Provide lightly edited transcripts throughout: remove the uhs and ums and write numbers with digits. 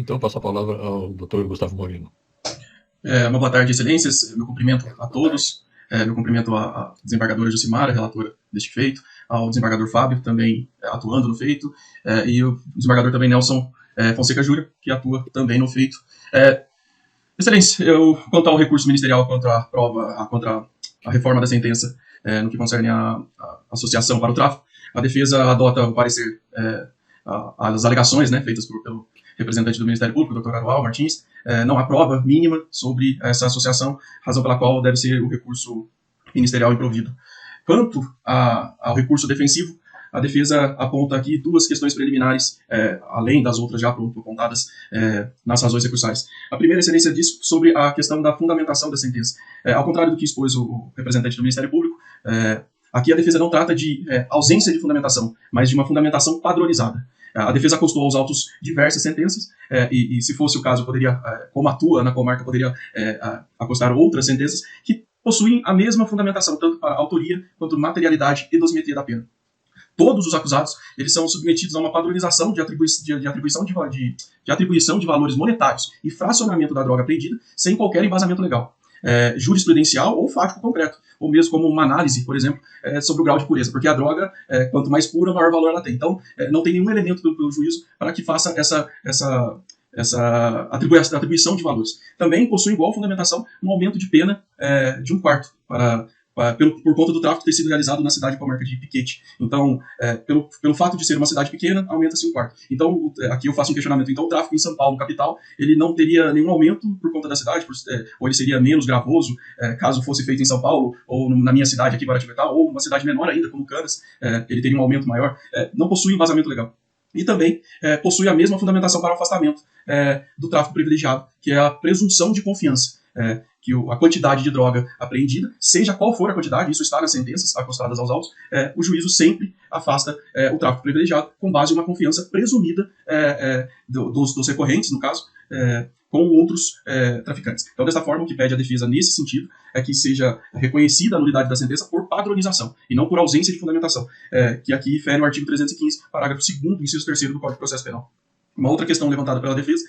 Então, eu passo a palavra ao Dr. Gustavo Moreno. Uma boa tarde, excelências. Meu cumprimento a todos. Meu cumprimento à desembargadora Jucimara, relatora deste feito, ao desembargador Fábio, também atuando no feito, e o desembargador também Nelson Fonseca Júnior, que atua também no feito. Excelência, quanto ao recurso ministerial contra a reforma da sentença, no que concerne a associação para o tráfico, a defesa adota o parecer, as alegações, né, feitas pelo representante do Ministério Público, Dr. Arual Martins. Não há prova mínima sobre essa associação, razão pela qual deve ser o recurso ministerial improvido. Quanto ao recurso defensivo, a defesa aponta aqui duas questões preliminares, além das outras já apontadas nas razões recursais. A primeira, excelência, diz sobre a questão da fundamentação da sentença. Ao contrário do que expôs o representante do Ministério Público, aqui a defesa não trata de ausência de fundamentação, mas de uma fundamentação padronizada. A defesa acostou aos autos diversas sentenças, e se fosse o caso, poderia, como atua na comarca, poderia acostar outras sentenças que possuem a mesma fundamentação, tanto para autoria quanto materialidade e dosimetria da pena. Todos os acusados, eles são submetidos a uma padronização de atribuição de valores monetários e fracionamento da droga apreendida sem qualquer embasamento legal, jurisprudencial ou fático concreto, ou mesmo como uma análise, por exemplo, sobre o grau de pureza, porque a droga, quanto mais pura, maior valor ela tem. Então, não tem nenhum elemento pelo juízo para que faça essa atribuição de valores. Também possui igual fundamentação um aumento de pena de 1/4 por conta do tráfico ter sido realizado na cidade comarca de Piquete. Então, pelo fato de ser uma cidade pequena, aumenta-se 1/4. Então, aqui eu faço um questionamento. Então, o tráfico em São Paulo, capital, ele não teria nenhum aumento por conta da cidade, ou ele seria menos gravoso caso fosse feito em São Paulo, ou na minha cidade aqui, Guaratinguetá, ou uma cidade menor ainda, como Canas, ele teria um aumento maior. Não possui embasamento legal. E também possui a mesma fundamentação para o afastamento do tráfico privilegiado, que é a presunção de confiança. Que a quantidade de droga apreendida, seja qual for a quantidade, isso está nas sentenças acostadas aos autos, o juízo sempre afasta o tráfico privilegiado com base em uma confiança presumida dos recorrentes, no caso, com outros traficantes. Então, dessa forma, o que pede a defesa nesse sentido é que seja reconhecida a nulidade da sentença por padronização e não por ausência de fundamentação, que aqui fere o artigo 315, parágrafo 2º, inciso 3º do Código de Processo Penal. Uma outra questão levantada pela defesa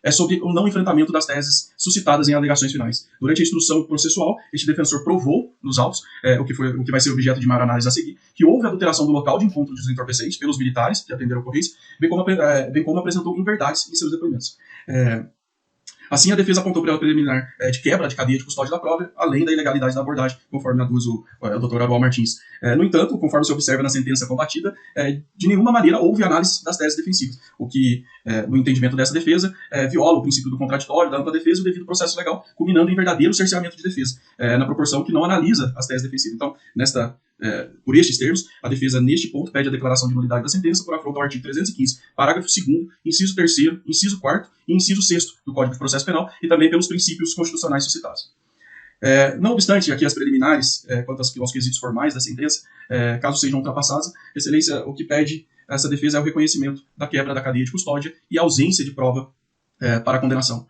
é sobre o não enfrentamento das teses suscitadas em alegações finais. Durante a instrução processual, este defensor provou nos autos, o que vai ser objeto de maior análise a seguir, que houve adulteração do local de encontro dos entorpecentes pelos militares que atenderam a ocorrência, bem como apresentou inverdades em seus depoimentos. Assim, a defesa apontou pela preliminar de quebra de cadeia de custódia da prova, além da ilegalidade da abordagem, conforme aduz o Dr. Arual Martins. No entanto, conforme se observa na sentença combatida, de nenhuma maneira houve análise das teses defensivas, o que, no entendimento dessa defesa, viola o princípio do contraditório, da ampla defesa e o devido processo legal, culminando em verdadeiro cerceamento de defesa, na proporção que não analisa as teses defensivas. Então, por estes termos, a defesa, neste ponto, pede a declaração de nulidade da sentença por afronta ao artigo 315, parágrafo 2º, inciso 3º, inciso 4º e inciso 6º do Código de Processo Penal e também pelos princípios constitucionais suscitados. Não obstante, aqui as preliminares, quanto aos quesitos formais da sentença, caso sejam ultrapassadas, excelência, o que pede essa defesa é o reconhecimento da quebra da cadeia de custódia e a ausência de prova para a condenação.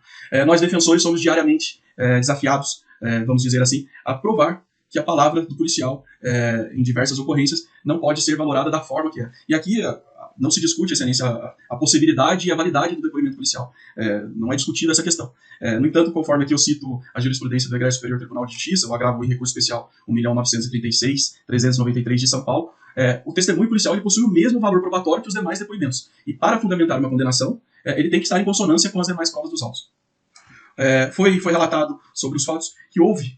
Nós, defensores, somos diariamente desafiados, vamos dizer assim, a provar que a palavra do policial, em diversas ocorrências, não pode ser valorada da forma que é. E aqui não se discute, excelência, a possibilidade e a validade do depoimento policial. Não é discutida essa questão. No entanto, conforme aqui eu cito a jurisprudência do Egresso Superior Tribunal de Justiça, o agravo em recurso especial 1.936.393 de São Paulo, o testemunho policial ele possui o mesmo valor probatório que os demais depoimentos. E para fundamentar uma condenação, ele tem que estar em consonância com as demais provas dos autos. Foi relatado sobre os fatos que houve,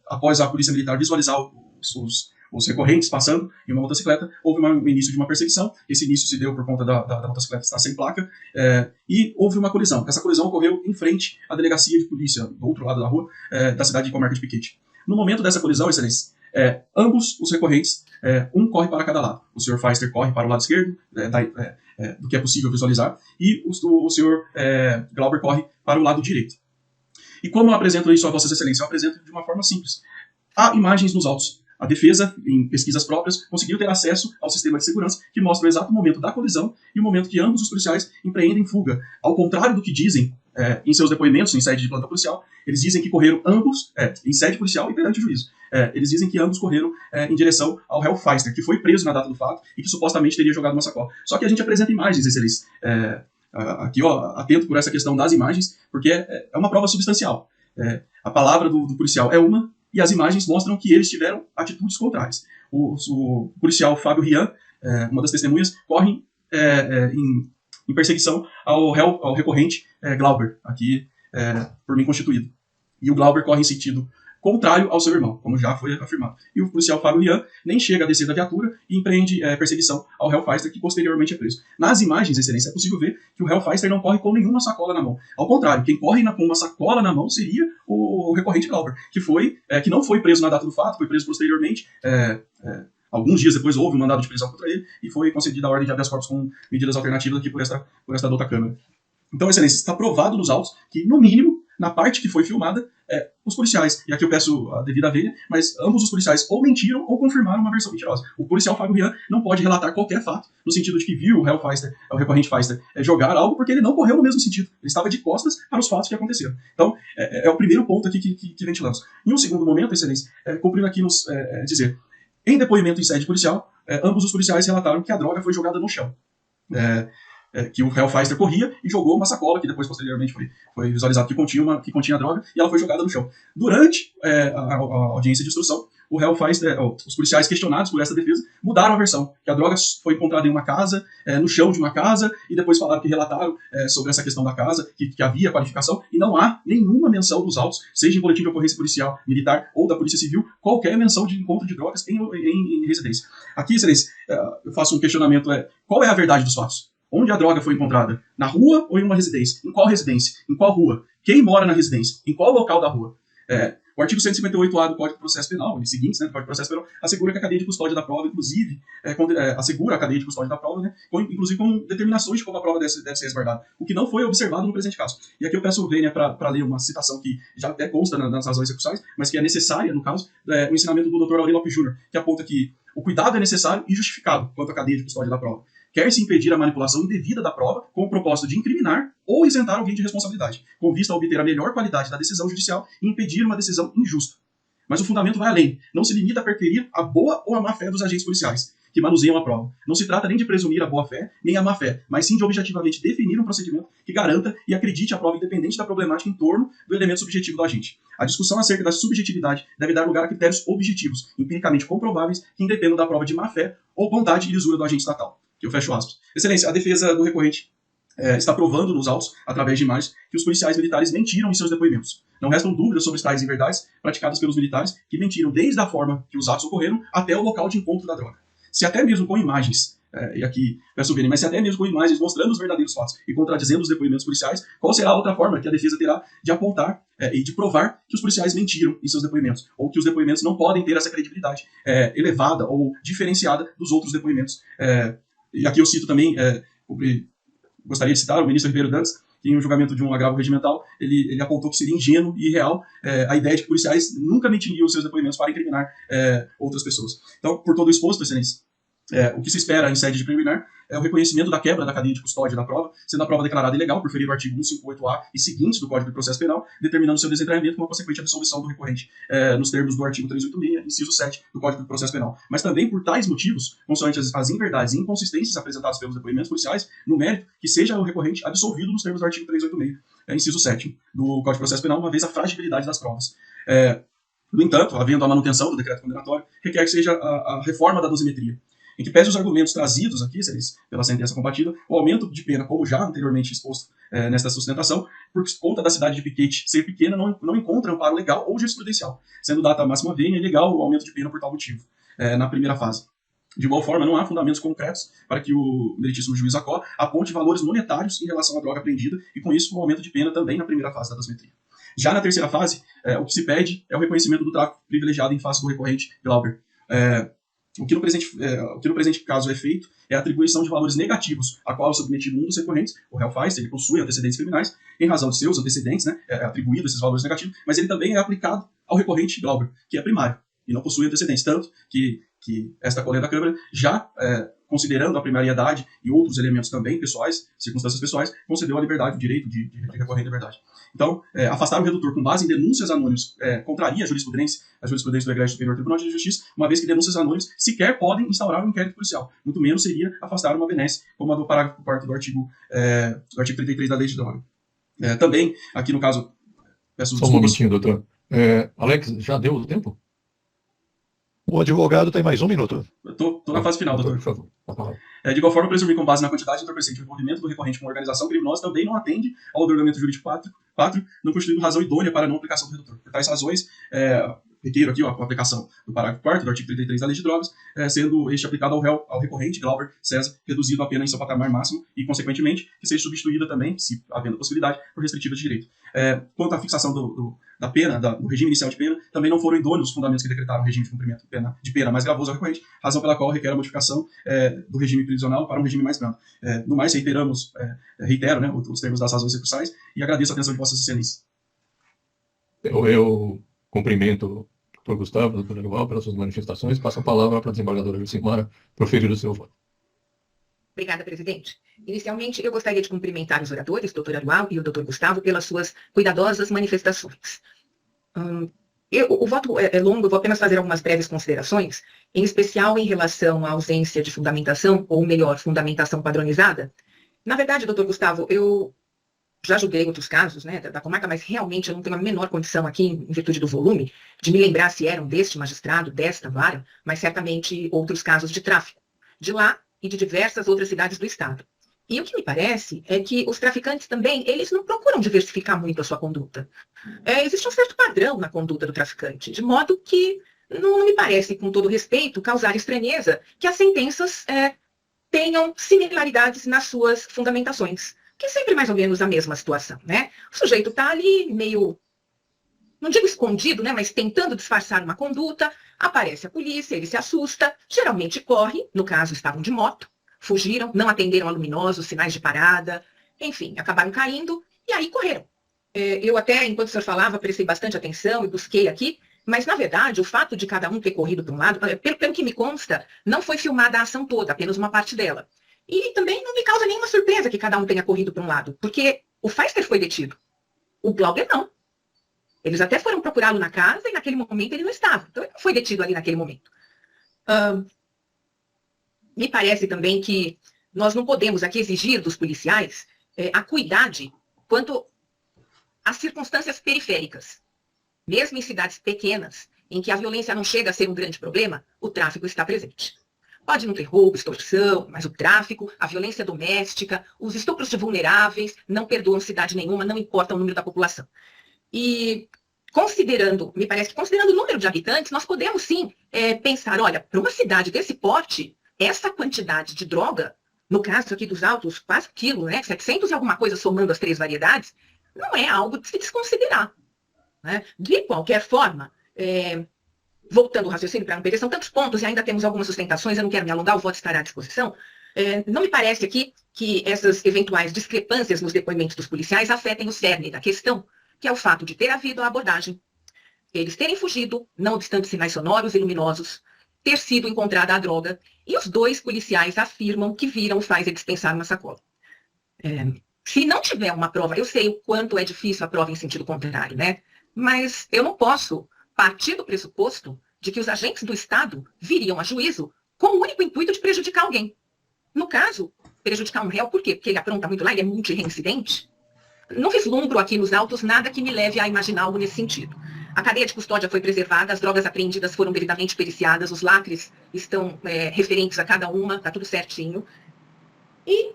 após a Polícia Militar visualizar os recorrentes passando em uma motocicleta, houve o início de uma perseguição. Esse início se deu por conta da motocicleta estar sem placa, e houve uma colisão. Essa colisão ocorreu em frente à delegacia de polícia, do outro lado da rua, da cidade de comarca de Piquete. No momento dessa colisão, excelência, ambos os recorrentes, um corre para cada lado. O senhor Feister corre para o lado esquerdo, do que é possível visualizar, e o senhor Glauber corre para o lado direito. E como eu apresento isso a Vossas Excelências? Eu apresento de uma forma simples. Há imagens nos autos. A defesa, em pesquisas próprias, conseguiu ter acesso ao sistema de segurança que mostra o exato momento da colisão e o momento que ambos os policiais empreendem fuga. Ao contrário do que dizem em seus depoimentos em sede de planta policial, eles dizem que correram ambos em sede policial e perante o juízo. Eles dizem que ambos correram em direção ao réu Feister, que foi preso na data do fato e que supostamente teria jogado uma sacola. Só que a gente apresenta imagens, excelência, aqui, ó, atento por essa questão das imagens, porque é uma prova substancial. A palavra do policial é uma, e as imagens mostram que eles tiveram atitudes contrárias. O policial Fábio Rian, uma das testemunhas, corre em perseguição ao recorrente Glauber, aqui por mim constituído. E o Glauber corre em sentido contrário ao seu irmão, como já foi afirmado. E o policial Fábio Rian nem chega a descer da viatura e empreende perseguição ao Hellfeister, que posteriormente é preso. Nas imagens, Excelência, é possível ver que o Hellfeister não corre com nenhuma sacola na mão. Ao contrário, quem corre com uma sacola na mão seria o recorrente Glauber, que não foi preso na data do fato, foi preso posteriormente. Alguns dias depois houve um mandado de prisão contra ele e foi concedida a ordem de habeas corpus com medidas alternativas aqui por esta outra Câmara. Então, Excelência, está provado nos autos que, no mínimo, na parte que foi filmada, os policiais, e aqui eu peço a devida vênia, mas ambos os policiais ou mentiram ou confirmaram uma versão mentirosa. O policial Fábio Rian não pode relatar qualquer fato, no sentido de que viu o recorrente Feister, jogar algo, porque ele não correu no mesmo sentido. Ele estava de costas para os fatos que aconteceram. Então, é o primeiro ponto aqui que ventilamos. Em um segundo momento, Excelência, cumprindo aqui nos dizer, em depoimento em sede policial, ambos os policiais relataram que a droga foi jogada no chão. Que o Hellfeister corria e jogou uma sacola, que depois, posteriormente, foi visualizado que continha a droga, e ela foi jogada no chão. Durante a audiência de instrução, o Hellfeister, os policiais questionados por essa defesa mudaram a versão, que a droga foi encontrada em uma casa, no chão de uma casa, e depois falaram que relataram sobre essa questão da casa, que havia qualificação, e não há nenhuma menção dos autos, seja em boletim de ocorrência policial, militar ou da Polícia Civil, qualquer menção de encontro de drogas em residência. Aqui, Excelência, eu faço um questionamento, qual é a verdade dos fatos? Onde a droga foi encontrada? Na rua ou em uma residência? Em qual residência? Em qual rua? Quem mora na residência? Em qual local da rua? O artigo 158A do Código de Processo Penal, os seguintes, do Código de Processo Penal, assegura que a cadeia de custódia da prova, inclusive, assegura a cadeia de custódia da prova, inclusive com determinações de como a prova deve ser resguardada, o que não foi observado no presente caso. E aqui eu peço o Vênia para ler uma citação que já até consta nas razões recursais, mas que é necessária, no caso, o ensinamento do Dr. Aurélio Lopes Júnior, que aponta que o cuidado é necessário e justificado quanto à cadeia de custódia da prova. Quer-se impedir a manipulação indevida da prova com o propósito de incriminar ou isentar alguém de responsabilidade, com vista a obter a melhor qualidade da decisão judicial e impedir uma decisão injusta. Mas o fundamento vai além. Não se limita a perferir a boa ou a má-fé dos agentes policiais que manuseiam a prova. Não se trata nem de presumir a boa-fé, nem a má-fé, mas sim de objetivamente definir um procedimento que garanta e acredite a prova independente da problemática em torno do elemento subjetivo do agente. A discussão acerca da subjetividade deve dar lugar a critérios objetivos, empiricamente comprováveis, que independam da prova de má-fé ou bondade e lisura do agente estatal. Que eu fecho aspas. Excelência, a defesa do recorrente está provando nos autos, através de imagens, que os policiais militares mentiram em seus depoimentos. Não restam dúvidas sobre as tais inverdades praticadas pelos militares, que mentiram desde a forma que os atos ocorreram até o local de encontro da droga. Se até mesmo com imagens, e aqui peço bem, mas se até mesmo com imagens mostrando os verdadeiros fatos e contradizendo os depoimentos policiais, qual será a outra forma que a defesa terá de apontar e de provar que os policiais mentiram em seus depoimentos, ou que os depoimentos não podem ter essa credibilidade elevada ou diferenciada dos outros depoimentos. E aqui eu cito também, gostaria de citar o ministro Ribeiro Dantas, que em um julgamento de um agravo regimental, ele apontou que seria ingênuo e irreal a ideia de que policiais nunca mentiriam os seus depoimentos para incriminar outras pessoas. Então, por todo o exposto, Excelência, o que se espera em sede de preliminar é o reconhecimento da quebra da cadeia de custódia da prova, sendo a prova declarada ilegal por ferir o artigo 158A e seguintes do Código de Processo Penal, determinando seu desentranhamento com a consequente absolvição do recorrente, nos termos do artigo 386, inciso 7 do Código de Processo Penal. Mas também por tais motivos, consoante as inverdades e inconsistências apresentadas pelos depoimentos policiais, no mérito que seja o recorrente absolvido nos termos do artigo 386, inciso 7 do Código de Processo Penal, uma vez a fragilidade das provas. No entanto, havendo a manutenção do decreto condenatório, requer que seja a reforma da dosimetria, em que pese os argumentos trazidos aqui, pela sentença combatida, o aumento de pena, como já anteriormente exposto nesta sustentação, por conta da cidade de Piquete ser pequena, não encontra amparo legal ou jurisprudencial, sendo data máxima vênia ilegal o aumento de pena por tal motivo, na primeira fase. De igual forma, não há fundamentos concretos para que o meritíssimo juiz Acó aponte valores monetários em relação à droga apreendida e, com isso, o aumento de pena também na primeira fase da dosimetria. Já na terceira fase, o que se pede é o reconhecimento do tráfico privilegiado em face do recorrente Glauber. O que no presente caso é feito é a atribuição de valores negativos, a qual é submetido um dos recorrentes, o Hellfeister, ele possui antecedentes criminais, em razão de seus antecedentes, atribuído esses valores negativos, mas ele também é aplicado ao recorrente Glauber, que é primário, e não possui antecedentes, tanto que esta colega da Câmara já considerando a primariedade e outros elementos também pessoais, circunstâncias pessoais, concedeu a liberdade, o direito de recorrer à liberdade. Então, afastar o redutor com base em denúncias anônimas contraria a jurisprudência do Egrégio Superior Tribunal de Justiça, uma vez que denúncias anônimas sequer podem instaurar um inquérito policial. Muito menos seria afastar uma benesse, como a do parágrafo 4º do artigo 33 da Lei de Droga. Também, aqui no caso, peço Só um desculpas. momentinho, doutor. Alex, já deu o tempo? O advogado tem mais 1 minuto. Estou na fase final, doutor. Por favor. A palavra. De igual forma, presumir com base na quantidade e entorpecente de envolvimento do recorrente com uma organização criminosa também não atende ao ordenamento jurídico 4, não constituindo razão idônea para a não aplicação do redutor. Por tais razões, requeiro aqui a aplicação do parágrafo 4º do artigo 33 da Lei de Drogas, sendo este aplicado ao recorrente, Glauber César, reduzido a pena em seu patamar máximo e, consequentemente, que seja substituída também, se havendo possibilidade, por restritiva de direito. Quanto à fixação da pena, do regime inicial de pena, também não foram idôneos os fundamentos que decretaram o regime de cumprimento de pena mais gravoso ao recorrente, razão pela qual requer a modificação do regime prisional para um regime mais brando. No mais, reitero, né, os termos das razões recursais e agradeço a atenção de Vossas Excelências. Eu cumprimento o doutor Gustavo, o doutor Arual, pelas suas manifestações. Passo a palavra para a desembargadora Lucimara proferir o seu voto. Obrigada, presidente. Inicialmente, eu gostaria de cumprimentar os oradores, o doutor Arual e o doutor Gustavo, pelas suas cuidadosas manifestações. O voto é longo, eu vou apenas fazer algumas breves considerações, em especial em relação à ausência de fundamentação, ou melhor, fundamentação padronizada. Na verdade, doutor Gustavo, eu já julguei outros casos, né, da comarca, mas realmente eu não tenho a menor condição aqui, em virtude do volume, de me lembrar se eram deste magistrado, desta vara, mas certamente outros casos de tráfico, de lá e de diversas outras cidades do estado. E o que me parece é que os traficantes também, eles não procuram diversificar muito a sua conduta. Existe um certo padrão na conduta do traficante, de modo que não me parece, com todo respeito, causar estranheza que as sentenças tenham similaridades nas suas fundamentações, que é sempre mais ou menos a mesma situação, né? O sujeito está ali meio, não digo escondido, né, mas tentando disfarçar uma conduta, aparece a polícia, ele se assusta, geralmente corre, no caso estavam de moto, fugiram, não atenderam a luminosos, sinais de parada, enfim, acabaram caindo e aí correram. Eu até, enquanto o senhor falava, prestei bastante atenção e busquei aqui, mas, na verdade, o fato de cada um ter corrido para um lado, pelo que me consta, não foi filmada a ação toda, apenas uma parte dela. E também não me causa nenhuma surpresa que cada um tenha corrido para um lado, porque o Feister foi detido, o Glauber não. Eles até foram procurá-lo na casa e naquele momento ele não estava, então ele não foi detido ali naquele momento. Me parece também que nós não podemos aqui exigir dos policiais acuidade quanto às circunstâncias periféricas. Mesmo em cidades pequenas, em que a violência não chega a ser um grande problema, o tráfico está presente. Pode não ter roubo, extorsão, mas o tráfico, a violência doméstica, os estupros de vulneráveis não perdoam cidade nenhuma, não importa o número da população. E me parece que considerando o número de habitantes, nós podemos sim pensar, olha, para uma cidade desse porte, essa quantidade de droga, no caso aqui dos autos, quase quilo, né, 700 e alguma coisa somando as 3 variedades, não é algo de se desconsiderar. Né? De qualquer forma, voltando ao raciocínio para não perder, são tantos pontos e ainda temos algumas sustentações, eu não quero me alongar, o voto estará à disposição. Não me parece aqui que essas eventuais discrepâncias nos depoimentos dos policiais afetem o cerne da questão, que é o fato de ter havido a abordagem, eles terem fugido, não obstante sinais sonoros e luminosos, ter sido encontrada a droga, e os 2 policiais afirmam que viram o Feister dispensar uma sacola. Se não tiver uma prova, eu sei o quanto é difícil a prova em sentido contrário, né? Mas eu não posso partir do pressuposto de que os agentes do Estado viriam a juízo com o único intuito de prejudicar alguém. No caso, prejudicar um réu, por quê? Porque ele apronta muito lá, ele é multirreincidente. Não vislumbro aqui nos autos nada que me leve a imaginar algo nesse sentido. A cadeia de custódia foi preservada, as drogas apreendidas foram devidamente periciadas, os lacres estão referentes a cada uma, está tudo certinho. E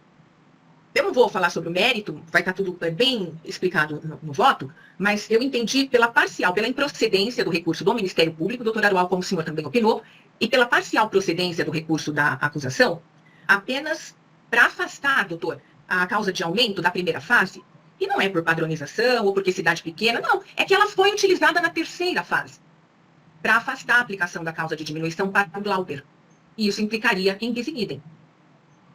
eu não vou falar sobre o mérito, vai estar tudo bem explicado no voto, mas eu entendi pela improcedência do recurso do Ministério Público, doutor Arual, como o senhor também opinou, e pela parcial procedência do recurso da acusação, apenas para afastar, doutor, a causa de aumento da primeira fase, e não é por padronização ou porque cidade pequena, não, é que ela foi utilizada na terceira fase, para afastar a aplicação da causa de diminuição para o Glauber, e isso implicaria em bis in idem.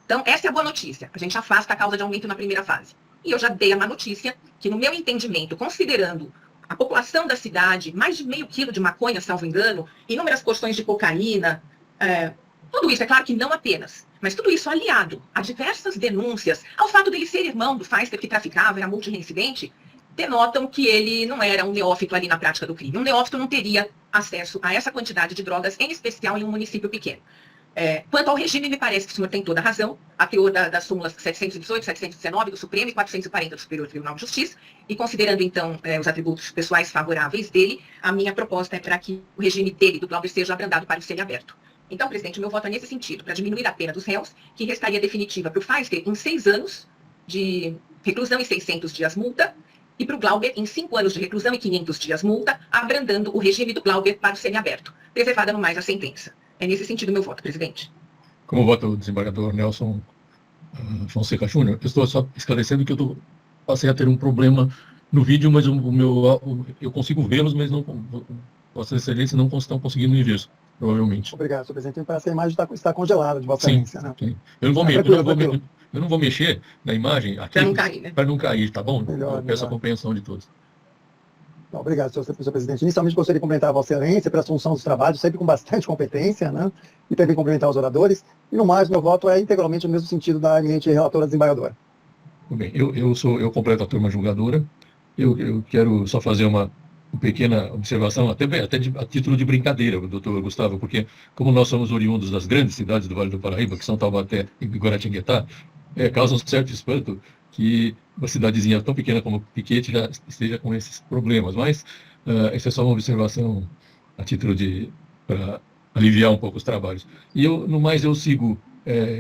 Então, essa é a boa notícia. A gente afasta a causa de aumento na primeira fase. E eu já dei a má notícia que, no meu entendimento, considerando a população da cidade, mais de meio quilo de maconha, salvo engano, inúmeras porções de cocaína, tudo isso, é claro que não apenas, Mas tudo isso aliado a diversas denúncias, ao fato dele ser irmão do Pfister que traficava, era multireincidente, denotam que ele não era um neófito ali na prática do crime. Um neófito não teria acesso a essa quantidade de drogas, em especial em um município pequeno. Quanto ao regime, me parece que o senhor tem toda a razão, a teor das súmulas 718, 719 do Supremo e 440 do Superior Tribunal de Justiça, e considerando, então, os atributos pessoais favoráveis dele, a minha proposta é para que o regime dele, do Glauber, seja abrandado para o semiaberto. Então, presidente, o meu voto é nesse sentido, para diminuir a pena dos réus, que restaria definitiva para o Pfister em 6 anos de reclusão e 600 dias multa, e para o Glauber em 5 anos de reclusão e 500 dias multa, abrandando o regime do Glauber para o semiaberto, preservada no mais a sentença. É nesse sentido o meu voto, presidente. Como vota o desembargador Nelson Fonseca Júnior, eu estou só esclarecendo que passei a ter um problema no vídeo, mas eu consigo vê-los, mas não, Vossa Excelência não estão conseguindo me ver, provavelmente. Obrigado, senhor presidente. Parece que a imagem está congelada de Vossa Excelência, né? Sim. Eu não vou mexer na imagem aqui para não cair, tá bom? Eu peço a compreensão de todos. Obrigado, senhor presidente. Inicialmente, gostaria de cumprimentar a Vossa Excelência pela assunção dos trabalhos, sempre com bastante competência, né? E também cumprimentar os oradores. E, no mais, meu voto é integralmente no mesmo sentido da eminente relatora desembargadora. Tudo bem. Eu completo a turma julgadora. Eu quero só fazer uma pequena observação, até a título de brincadeira, doutor Gustavo, porque como nós somos oriundos das grandes cidades do Vale do Paraíba, que são Taubaté e Guaratinguetá, causa um certo espanto que uma cidadezinha tão pequena como Piquete já esteja com esses problemas. Mas essa é só uma observação a título para aliviar um pouco os trabalhos. E no mais, eu sigo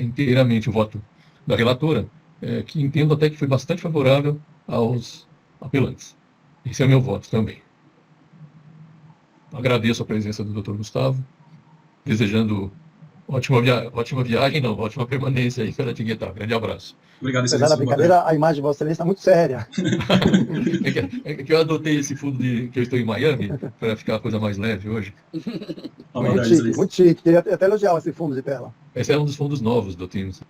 inteiramente o voto da relatora, que entendo até que foi bastante favorável aos apelantes. Esse é o meu voto também. Agradeço a presença do Dr. Gustavo, desejando ótima viagem, ótima permanência aí em Guaratinguetá. Grande abraço. Obrigado, Apesar excelência. da brincadeira, a imagem de Vossa Excelência está muito séria. É que eu adotei esse fundo que eu estou em Miami para ficar a coisa mais leve hoje. Muito chique. Queria até elogiar esse fundo de tela. Esse é um dos fundos novos do Teams.